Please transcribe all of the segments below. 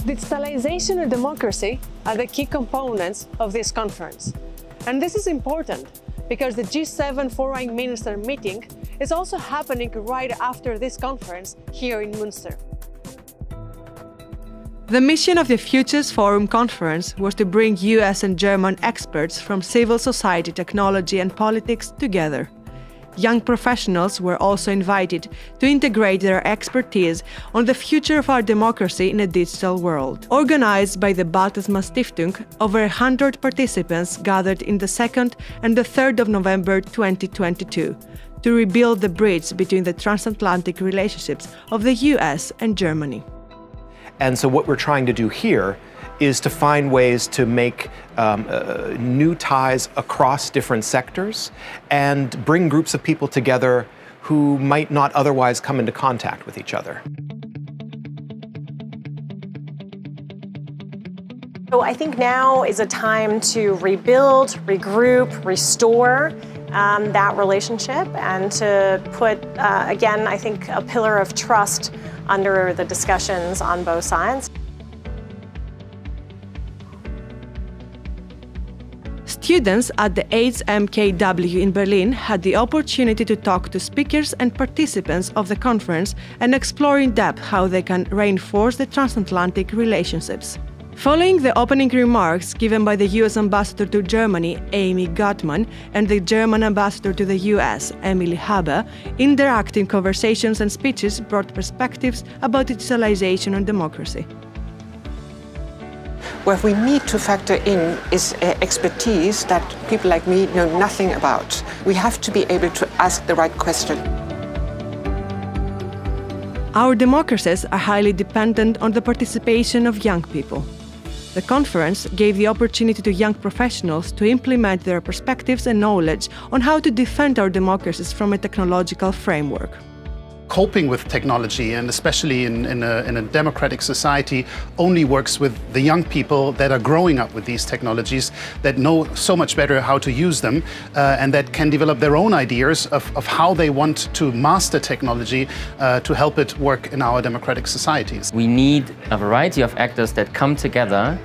Digitalization and democracy are the key components of this conference. And this is important because the G7 Foreign Minister meeting is also happening right after this conference here in Münster. The mission of the Futures Forum conference was to bring US and German experts from civil society, technology and politics together. Young professionals were also invited to integrate their expertise on the future of our democracy in a digital world. Organized by the Balthasar Stiftung, over 100 participants gathered in the 2nd and the 3rd of November 2022 to rebuild the bridge between the transatlantic relationships of the US and Germany. And so what we're trying to do here is to find ways to make new ties across different sectors and bring groups of people together who might not otherwise come into contact with each other. So I think now is a time to rebuild, regroup, restore that relationship and to put, again, I think, a pillar of trust under the discussions on both sides. Students at the AIDS MKW in Berlin had the opportunity to talk to speakers and participants of the conference and explore in depth how they can reinforce the transatlantic relationships. Following the opening remarks given by the US Ambassador to Germany, Amy Gutmann, and the German Ambassador to the US, Emily Haber, interactive conversations and speeches brought perspectives about digitalization and democracy. What we need to factor in is expertise that people like me know nothing about. We have to be able to ask the right question. Our democracies are highly dependent on the participation of young people. The conference gave the opportunity to young professionals to implement their perspectives and knowledge on how to defend our democracies from a technological framework. Coping with technology, and especially in a democratic society, only works with the young people that are growing up with these technologies, that know so much better how to use them, and that can develop their own ideas of how they want to master technology to help it work in our democratic societies. We need a variety of actors that come together,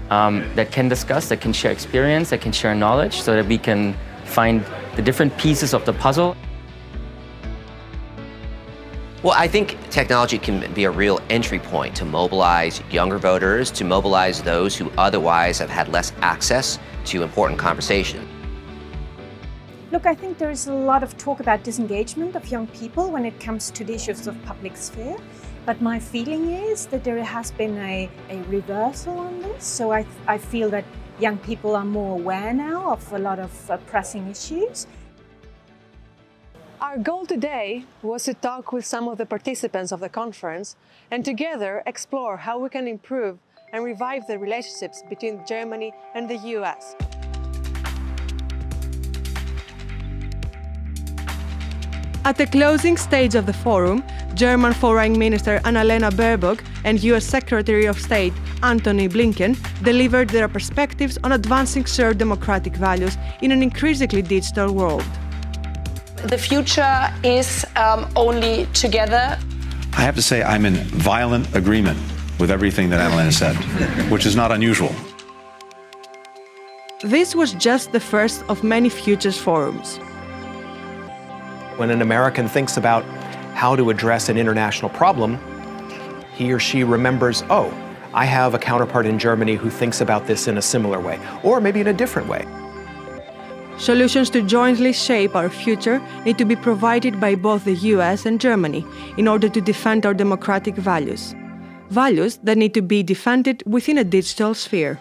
that can discuss, that can share experience, that can share knowledge, so that we can find the different pieces of the puzzle. Well, I think technology can be a real entry point to mobilize younger voters, to mobilize those who otherwise have had less access to important conversation. Look, I think there is a lot of talk about disengagement of young people when it comes to the issues of public sphere. But my feeling is that there has been a reversal on this. So I feel that young people are more aware now of a lot of pressing issues. Our goal today was to talk with some of the participants of the conference and together explore how we can improve and revive the relationships between Germany and the US. At the closing stage of the forum, German Foreign Minister Annalena Baerbock and US Secretary of State Antony Blinken delivered their perspectives on advancing shared democratic values in an increasingly digital world. The future is only together. I have to say I'm in violent agreement with everything that Annalena said, which is not unusual. This was just the first of many Futures forums. When an American thinks about how to address an international problem, he or she remembers, oh, I have a counterpart in Germany who thinks about this in a similar way, or maybe in a different way. Solutions to jointly shape our future need to be provided by both the US and Germany in order to defend our democratic values. Values that need to be defended within a digital sphere.